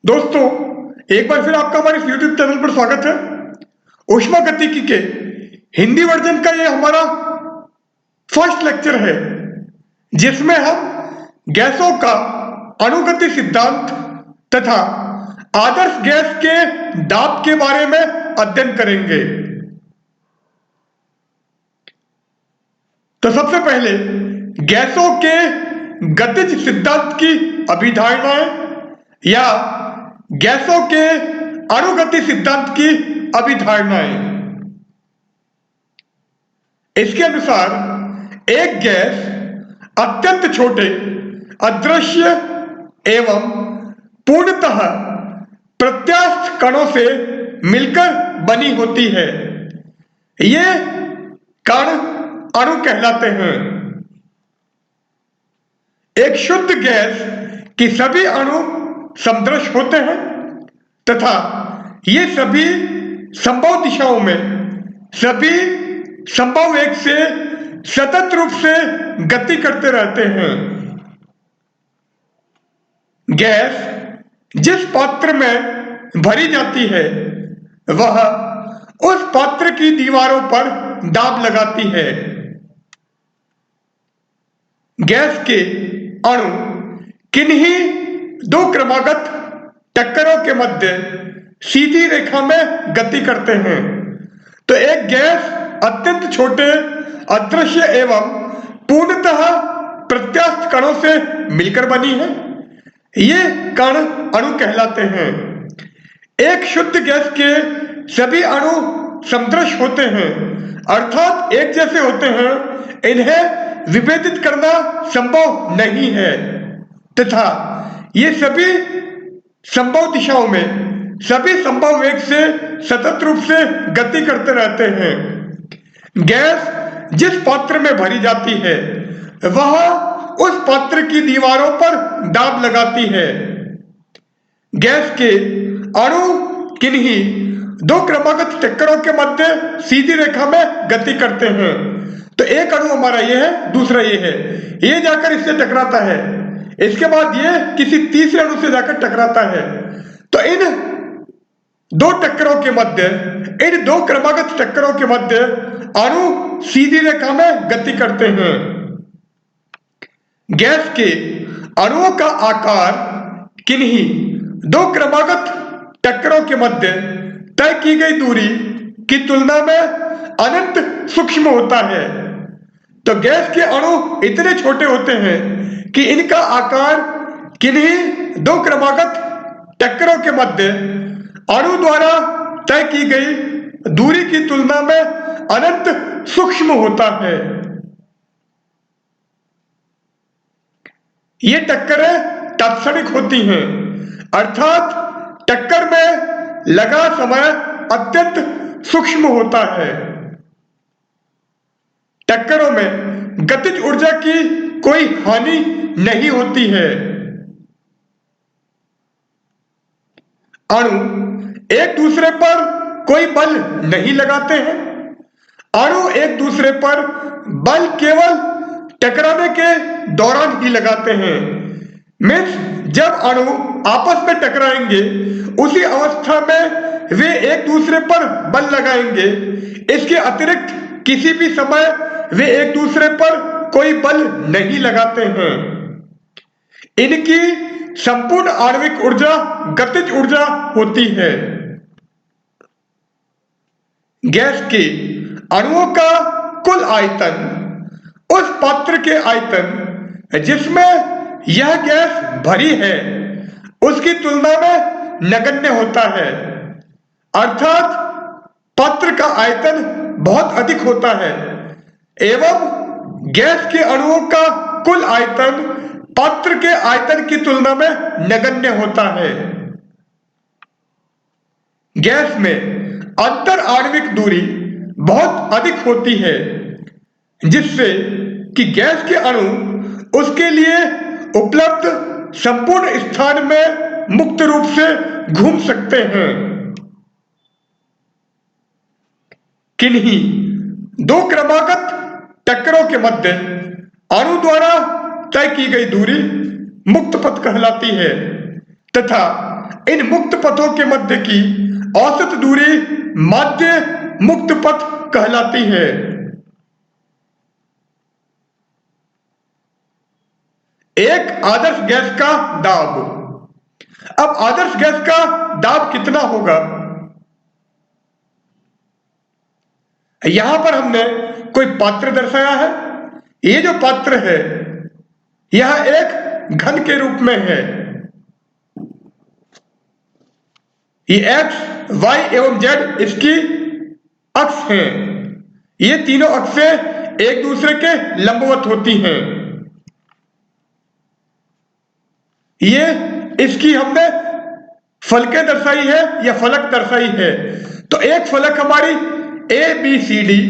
दोस्तों, एक बार फिर आपका हमारे इस YouTube चैनल पर स्वागत है। ऊष्मागतिकी के हिंदी वर्जन का ये हमारा फर्स्ट लेक्चर है, जिसमें हम गैसों का अणुगति सिद्धांत तथा आदर्श गैस के दाब के बारे में अध्ययन करेंगे। तो सबसे पहले गैसों के गतिज सिद्धांत की अभिधारणाएं या गैसों के अणुगति सिद्धांत की अभिधारणाएं। इसके अनुसार एक गैस अत्यंत छोटे, अदृश्य एवं पूर्णतः प्रत्यास्थ कणों से मिलकर बनी होती है। ये कण अणु कहलाते हैं। एक शुद्ध गैस की सभी अणु समदृश होते हैं तथा ये सभी संभव दिशाओं में सभी संभव वेग से सतत रूप से गति करते रहते हैं। गैस जिस पात्र में भरी जाती है वह उस पात्र की दीवारों पर दाब लगाती है। गैस के अणु किन्हीं दो क्रमागत टक्करों के मध्य सीधी रेखा में गति करते हैं। तो एक गैस अत्यंत छोटे, अदृश्य एवं पूर्णतः प्रत्यास्थ कणों से मिलकर बनी है। ये कण अणु कहलाते हैं। एक शुद्ध गैस के सभी अणु समदृश होते हैं, अर्थात एक जैसे होते हैं। इन्हें विभेदित करना संभव नहीं है तथा ये सभी संभव दिशाओं में सभी संभव वेग से सतत रूप से गति करते रहते हैं। गैस जिस पात्र में भरी जाती है वह उस पात्र की दीवारों पर दाब लगाती है। गैस के अणु किन्हीं दो क्रमागत टक्करों के मध्य सीधी रेखा में गति करते हैं। तो एक अणु हमारा ये है, दूसरा ये है, ये जाकर इससे टकराता है, इसके बाद ये किसी तीसरे अणु से जाकर टकराता है। तो इन दो टक्करों के मध्य, इन दो क्रमागत टक्करों के मध्य अणु सीधी रेखा में गति करते हैं। गैस के अणुओं का आकार किन्हीं दो क्रमागत टक्करों के मध्य तय की गई दूरी की तुलना में अनंत सूक्ष्म होता है। तो गैस के अणु इतने छोटे होते हैं कि इनका आकार किन्हीं दो क्रमागत टक्करों के मध्य अणु द्वारा तय की गई दूरी की तुलना में अनंत सूक्ष्म होता है। ये टक्करें तत्क्षणिक होती हैं, अर्थात टक्कर में लगा समय अत्यंत सूक्ष्म होता है। टक्करों में गतिज ऊर्जा की कोई हानि नहीं होती है। अणु एक दूसरे पर कोई बल नहीं लगाते हैं। अणु एक दूसरे पर बल केवल टकराने के दौरान ही लगाते हैं। मीन्स जब अणु आपस में टकराएंगे उसी अवस्था में वे एक दूसरे पर बल लगाएंगे। इसके अतिरिक्त किसी भी समय वे एक दूसरे पर कोई बल नहीं लगाते हैं। इनकी संपूर्ण आणविक ऊर्जा गतिज ऊर्जा होती है। गैस के अणुओं का कुल आयतन उस पात्र के आयतन जिसमें यह गैस भरी है उसकी तुलना में नगण्य होता है, अर्थात पात्र का आयतन बहुत अधिक होता है एवं गैस के अणुओं का कुल आयतन पात्र के आयतन की तुलना में नगण्य होता है। गैस में अंतर आणविक दूरी बहुत अधिक होती है, जिससे कि गैस के अणु उसके लिए उपलब्ध संपूर्ण स्थान में मुक्त रूप से घूम सकते हैं। किन्हीं दो क्रमागत टक्करों के मध्य अणु द्वारा तय की गई दूरी मुक्त पथ कहलाती है तथा इन मुक्त पथों के मध्य की औसत दूरी माध्य मुक्त पथ कहलाती है। एक आदर्श गैस का दाब। अब आदर्श गैस का दाब कितना होगा? यहां पर हमने कोई पात्र दर्शाया है। ये जो पात्र है यह एक घन के रूप में है। ये एक्स, वाई एवं जेड इसकी अक्ष हैं। ये तीनों अक्षें एक दूसरे के लंबवत होती हैं। ये इसकी हमने फलकें दर्शाई है या फलक दर्शाई है। तो एक फलक हमारी ए बी सी डी,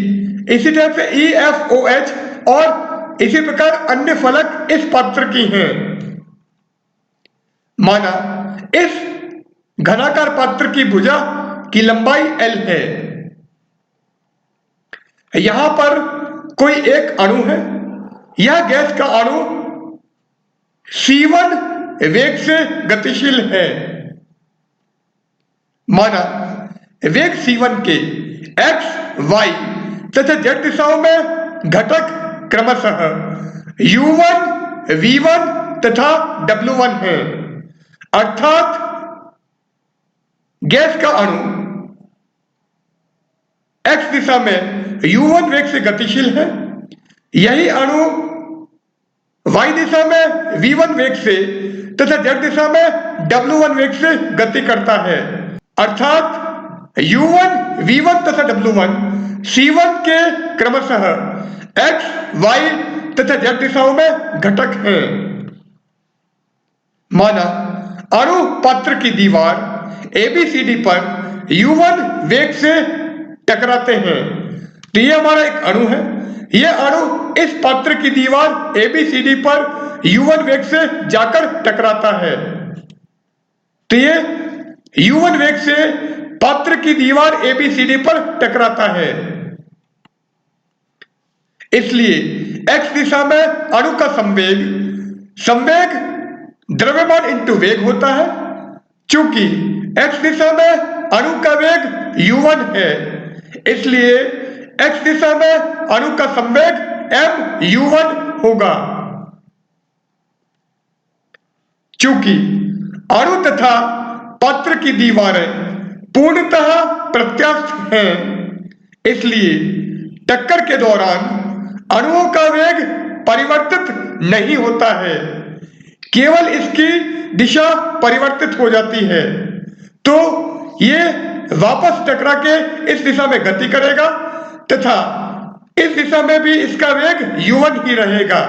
इसी तरह से ई एफ ओ एच और इसी प्रकार अन्य फलक इस पात्र की हैं। माना इस घनाकार पात्र की भुजा की लंबाई L है। यहां पर कोई एक अणु है। यह गैस का अणु C1 वेग से गतिशील है। माना वेग C1 के x, y तथा z दिशाओं में घटक क्रमशः u1, v1 तथा w1 है। अर्थात गैस का अणु x दिशा में u1 वेग से गतिशील है। यही अणु y दिशा में v1 वेग से तथा z दिशा में w1 वेग से गति करता है। अर्थात u1, v1 तथा w1 c1 के क्रमशः x, y तथा z दिशाओं में घटक हैं। माना अणु पात्र की दीवार ABCD पर u1 वेग से टकराते हैं। तो ये हमारा एक अणु है। यह अणु इस पात्र की दीवार ABCD पर u1 वेग से जाकर टकराता है। तो ये u1 वेग से पात्र की दीवार ABCD पर टकराता है। इसलिए x दिशा में अणु का संवेग द्रव्यमान इंटू वेग होता है। चूंकि x दिशा में अणु का वेग u1 है, इसलिए x दिशा में अणु का संवेग mu1 होगा। चूंकि अणु तथा पात्र की दीवारें पूर्णतः प्रत्यास्थ हैं, इसलिए टक्कर के दौरान अणुओं का वेग परिवर्तित नहीं होता है, केवल इसकी दिशा परिवर्तित हो जाती है। तो ये वापस टकरा के इस दिशा में गति करेगा तथा इस दिशा में भी इसका वेग u1 ही रहेगा,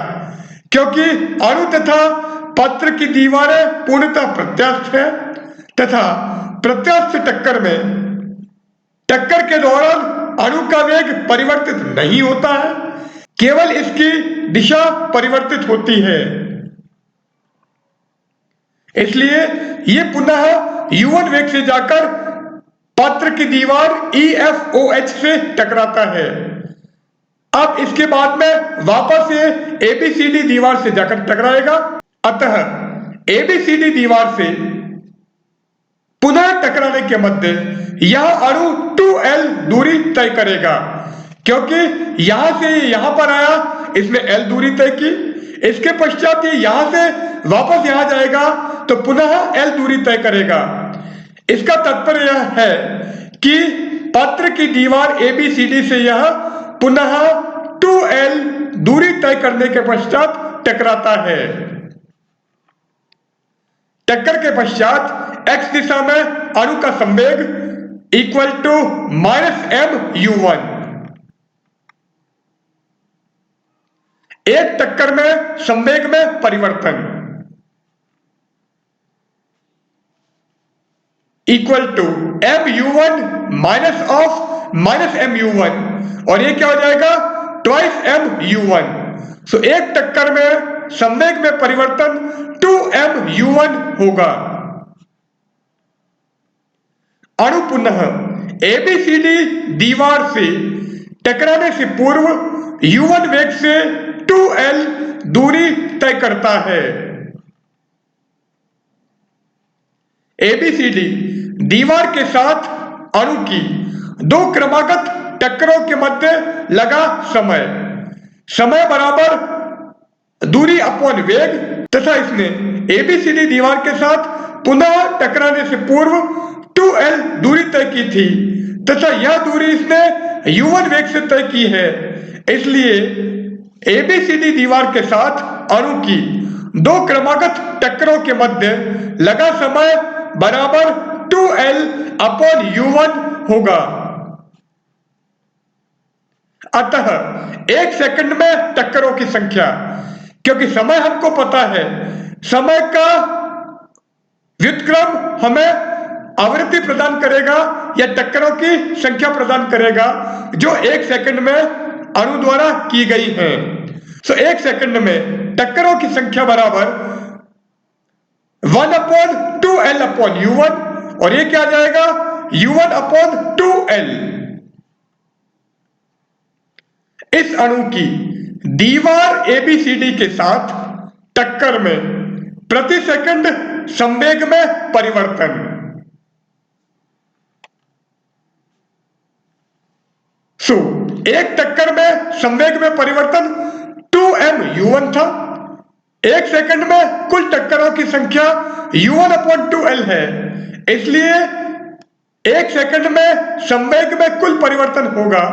क्योंकि अणु तथा पात्र की दीवारें पूर्णतः प्रत्यास्थ है तथा प्रत्यास्थ टक्कर में टक्कर के दौरान अणु का वेग परिवर्तित नहीं होता है, केवल इसकी दिशा परिवर्तित होती है। इसलिए यह पुनः u1 वेग से जाकर पात्र की दीवार EFOH से टकराता है। अब इसके बाद में वापस ये ABCD दीवार से जाकर टकराएगा। अतः ABCD दीवार से पुनः टकराने के मध्य यह अणु 2L दूरी तय करेगा, क्योंकि यहां से यहां पर आया, इसमें L दूरी तय की। इसके पश्चात ये यहां से वापस यहां जाएगा तो पुनः L दूरी तय करेगा। इसका तात्पर्य यह है कि पात्र की दीवार ABCD से यह पुनः 2L दूरी तय करने के पश्चात टकराता है। टक्कर के पश्चात x दिशा में अणु का संवेग इक्वल टू -mu1। एक टक्कर में संवेग में परिवर्तन equal to mu1 minus of -mu1, और ये क्या हो जाएगा, ट्वाइस mu1। सो एक टक्कर में संवेग में परिवर्तन 2mu1 होगा। अणु पुनः ABCD दीवार से टकराने से पूर्व u1 वेग से 2L दूरी तय करता है। ABCD दीवार के साथ अणु की दो क्रमागत टक्करों के मध्य लगा समय, समय बराबर दूरी अपॉन वेग, तथा इसने ABCD दीवार के साथ पुनः टकराने से पूर्व 2L दूरी तय की थी तथा यह दूरी इसने u1 वेग से तय की है। इसलिए ABCD दीवार के साथ अणु की दो क्रमागत टक्करों के मध्य लगा समय बराबर 2L अपॉन u1 होगा। अतः एक सेकंड में टक्करों की संख्या, क्योंकि समय हमको पता है, समय का व्युत्क्रम हमें आवृत्ति प्रदान करेगा या टक्करों की संख्या प्रदान करेगा जो एक सेकंड में अणु द्वारा की गई है। सो एक सेकंड में टक्करों की संख्या बराबर 1 अपॉन 2L अपॉन u1, और ये क्या आ जाएगा u1 अपॉन 2L। इस अणु की दीवार ABCD के साथ टक्कर में प्रति सेकंड संवेग में परिवर्तन। एक टक्कर में संवेग में परिवर्तन 2m u1 था। एक सेकंड में कुल टक्करों की संख्या u1 अपॉन 2L है, इसलिए एक सेकंड में संवेग में कुल परिवर्तन होगा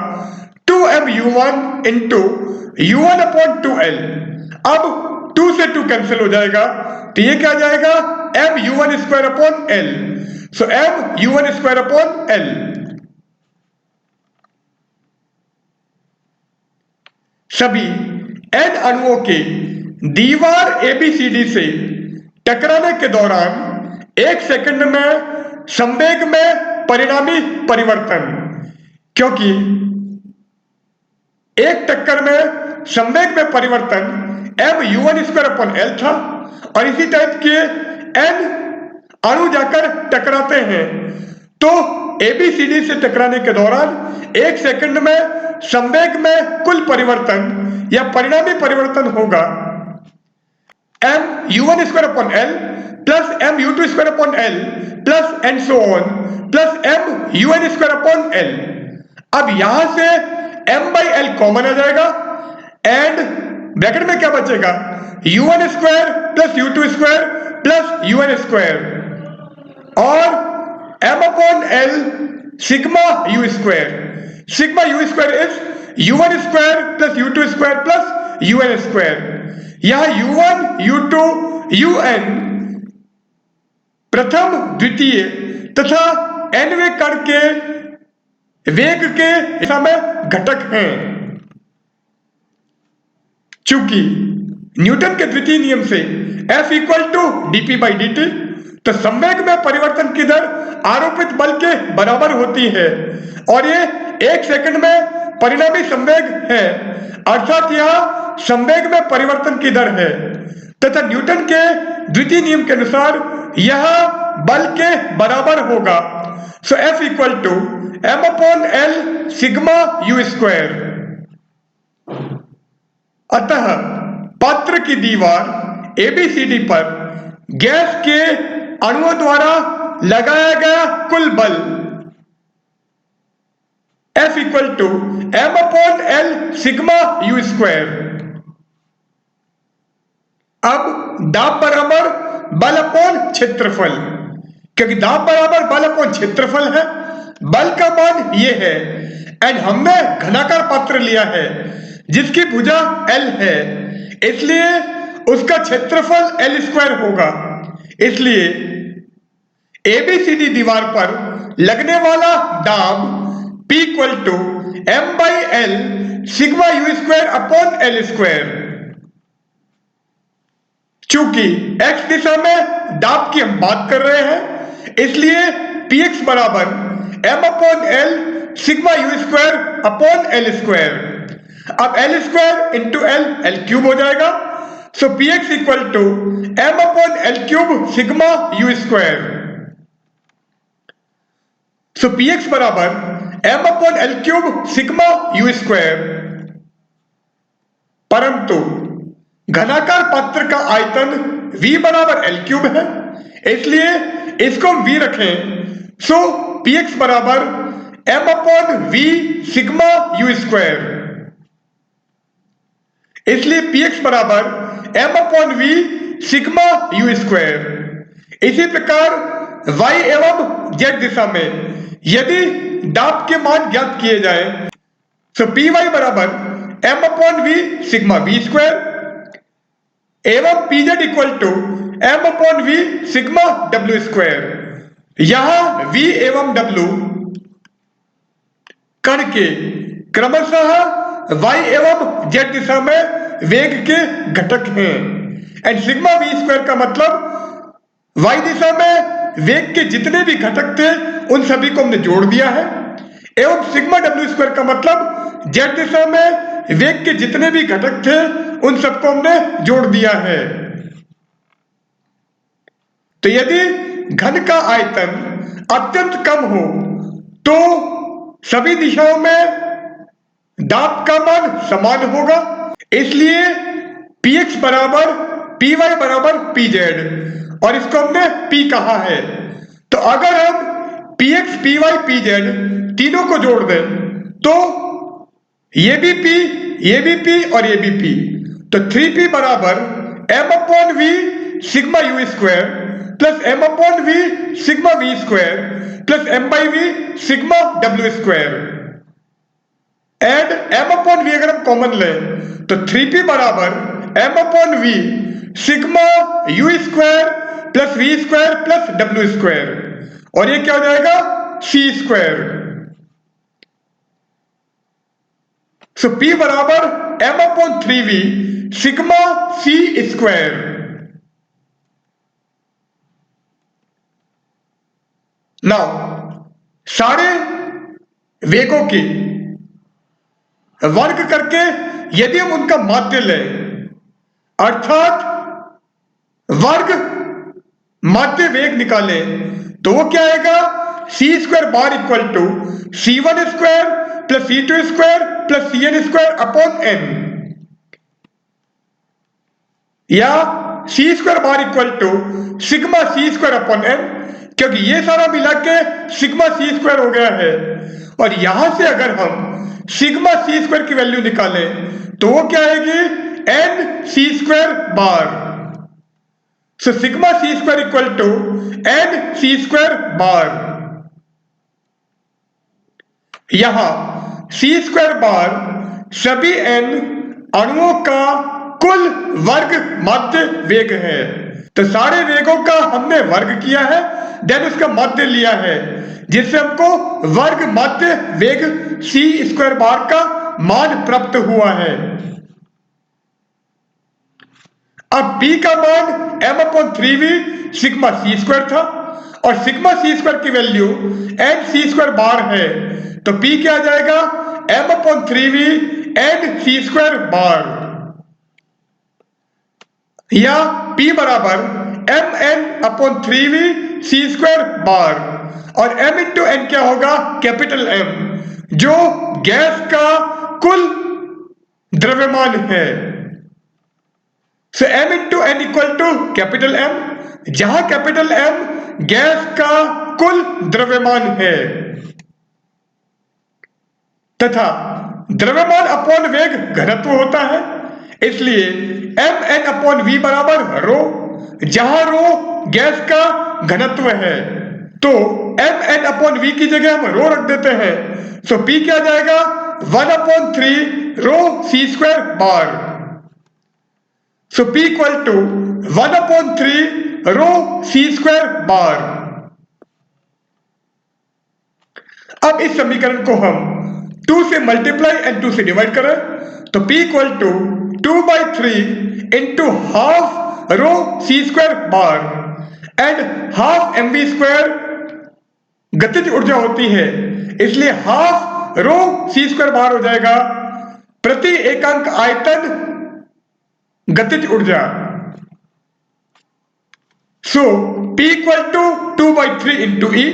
2m u1 into u1 upon 2L। अब 2 से 2 कैंसिल हो जाएगा, तो ये क्या जाएगा m u1 square upon L। सो m u1 square upon L। सभी n अणुओं के दीवार ABCD से टकराने के दौरान एक सेकंड में संवेग में परिणामी परिवर्तन, क्योंकि एक टक्कर में संवेग में परिवर्तन m u1 square upon L था, और इसी टाइप के n अणु जाकर टकराते हैं, तो ABCD से टकराने के दौरान एक सेकंड में संवेग में कुल परिवर्तन या परिणामी परिवर्तन होगा m u1 square upon L plus m u2 square upon L plus and so on plus m un square upon L। अब यहां से m बाई L कॉमन आ जाएगा एंड ब्रैकेट में क्या बचेगा u1 square plus u2 square plus un square, और m upon L sigma u square. Sigma u square is u1 square plus u2 square plus un square. यह u1 u2 un प्रथम द्वितीय तथा nवें कण के वेग के दिशा में घटक हैं। चूंकि न्यूटन के द्वितीय नियम से F equal to dp by dt, तो संवेग में परिवर्तन की दर आरोपित बल के बराबर होती है, और ये एक सेकंड में परिणामी संवेग है, अर्थात यह संवेग में परिवर्तन की दर है, तथा न्यूटन के द्वितीय नियम के अनुसार यह बल के बराबर होगा। So F equal to m upon L sigma u square. अतः पात्र की दीवार ABCD पर गैस के अणुओं द्वारा लगाया गया कुल बल F equal to m upon L sigma u square. अब दाब बराबर बल अपॉन क्षेत्रफल, क्योंकि दाब बराबर बल अपॉन क्षेत्रफल है, बल का मान ये है, एंड हमने घनाकार पात्र लिया है जिसकी भुजा L है, इसलिए उसका क्षेत्रफल L स्क्वायर होगा। इसलिए ABCD दीवार पर लगने वाला दाब P equal to m by L sigma u square upon L square. चूंकि x दिशा में दाब की हम बात कर रहे हैं, इसलिए Px बराबर m upon L sigma u square upon L स्क्वायर। अब L square into L cube हो जाएगा, so Px equal to m upon L cube sigma u square. So Px बराबर m upon L cube sigma u square. परंतु घनाकार पात्र का आयतन V बराबर L क्यूब है, इसलिए इसको हम v रखें, सो px बराबर m upon v sigma u square. इसलिए px बराबर m upon v sigma u square. इसी प्रकार y एवं z दिशा में यदि दाब के मान ज्ञात किए जाए तो py बराबर m upon v sigma v square एवं pz equal to m upon v sigma w square. यहां v एवं w कण के क्रमशः y एवं z दिशा में वेग के घटक हैं एंड सिग्मा v स्क्वायर का मतलब y दिशा में वेग के जितने भी घटक थे उन सभी को हमने जोड़ दिया है एवं सिग्मा w स्क्वायर का मतलब z दिशा में वेग के जितने भी घटक थे उन सबको हमने जोड़ दिया है। तो यदि घन का आयतन अत्यंत कम हो तो सभी दिशाओं में दाब का मान समान होगा, इसलिए px बराबर py बराबर pz और इसको हमने p कहा है। तो अगर हम px py pz तीनों को जोड़ दें तो ये भी p और ये भी p, तो 3p बराबर m upon v sigma u square plus m upon v sigma v square plus m by v sigma w square and m upon v अगर हम कॉमन लें तो 3p बराबर m upon v sigma u square plus v square plus w square और ये क्या हो जाएगा c स्क्वायर। सो p बराबर m upon 3v sigma c square. Now सारे वेगों की वर्ग करके यदि हम उनका माध्य लें अर्थात वर्ग माध्य वेग निकालें तो वो क्या आएगा C square bar equal to c1 square plus c2 square plus cn square upon n या c square bar equal to sigma c square upon n, क्योंकि ये सारा मिला के सिग्मा c स्क्वायर हो गया है और यहां से अगर हम सिग्मा c स्क्वायर की वैल्यू निकालें तो वो क्या आएगी n c square bar. So sigma c square equal to n c square bar. यहां c स्क्वायर बार सभी n अणुओं का कुल वर्ग माध्य वेग है, तो सारे वेगों का हमने वर्ग किया है देन उसका माध्य लिया है जिससे हमको वर्ग माध्य वेग c स्क्वायर बार का मान प्राप्त हुआ है। अब p का मान m upon 3v sigma c square था और सिग्मा c स्क्वायर की वैल्यू n c स्क्वायर बार है, तो p क्या आ जाएगा m upon 3v n c square बार या p बराबर mn upon 3v c square बार और m इंटू n क्या होगा कैपिटल M जो गैस का कुल द्रव्यमान है। So m into n equal to capital M, जहां कैपिटल M गैस का कुल द्रव्यमान है तथा द्रव्यमान अपॉन वेग घनत्व होता है, इसलिए mn अपॉन v बराबर रो, जहां रो गैस का घनत्व है तो mn अपॉन v की जगह हम रो रख देते हैं, सो p क्या जाएगा 1 upon 3 rho c square bar. So p equal to 1 upon 3 rho c square bar. अब इस समीकरण को हम 2 से मल्टीप्लाई एंड 2 से डिवाइड करें तो p equal to 2/3 into half rho c square bar and half mv square गतिज ऊर्जा होती है, इसलिए half rho c square bar हो जाएगा प्रति एकांक आयतन गतिज ऊर्जा। So p equal to 2/3 into E,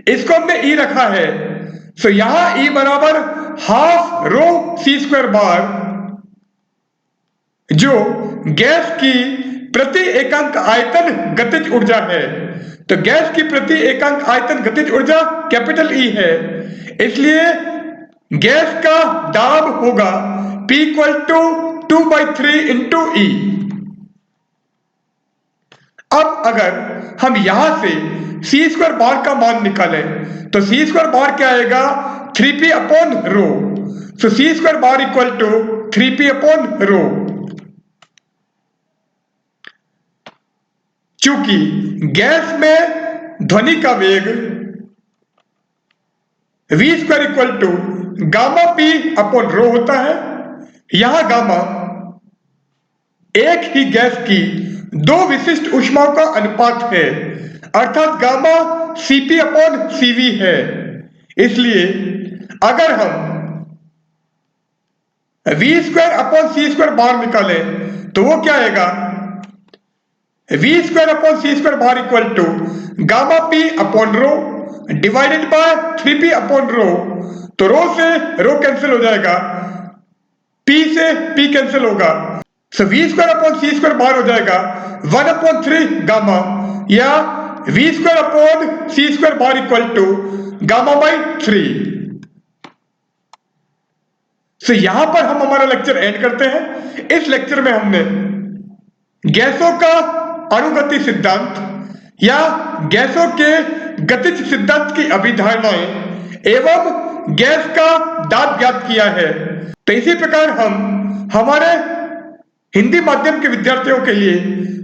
इसको हमने e रखा है, सो यहां e बराबर half rho c square bar जो गैस की प्रति एकांक आयतन गतिज ऊर्जा है, तो गैस की प्रति एकांक आयतन गतिज ऊर्जा कैपिटल ई है, इसलिए गैस का दाब होगा P इक्वल टू 2/3 इंटू ई। अब अगर हम यहां से सी स्क्वायर बार का मान निकालें तो सी स्क्वायर बार क्या आएगा 3p upon rho. So C square bar equal to 3p upon rho. चूंकि गैस में ध्वनि का वेग v square equal to gamma p upon rho होता है, यहां गामा एक ही गैस की दो विशिष्ट ऊष्माओं का अनुपात है, अर्थात गामा Cp अपॉन Cv है। इसलिए अगर हम v square upon C square bar निकालें तो वो क्या आएगा v square upon C square bar equal to gamma p upon rho divided by 3p upon rho. तो रो से रो कैंसिल हो जाएगा, p से p कैंसिल होगा, so v square upon C square bar हो जाएगा 1/3 गामा, या v square upon C square bar equal to gamma by 3। So यहां पर हम हमारा लेक्चर एंड करते हैं। इस लेक्चर में हमने गैसों का अणुगति सिद्धांत या गैसों के गतिज सिद्धांत की अभिधारणाएं एवं गैस का दाब ज्ञात किया है। तो इसी प्रकार हम हमारे हिंदी माध्यम के विद्यार्थियों के लिए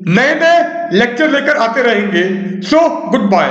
नए नए लेक्चर लेकर आते रहेंगे। So good bye.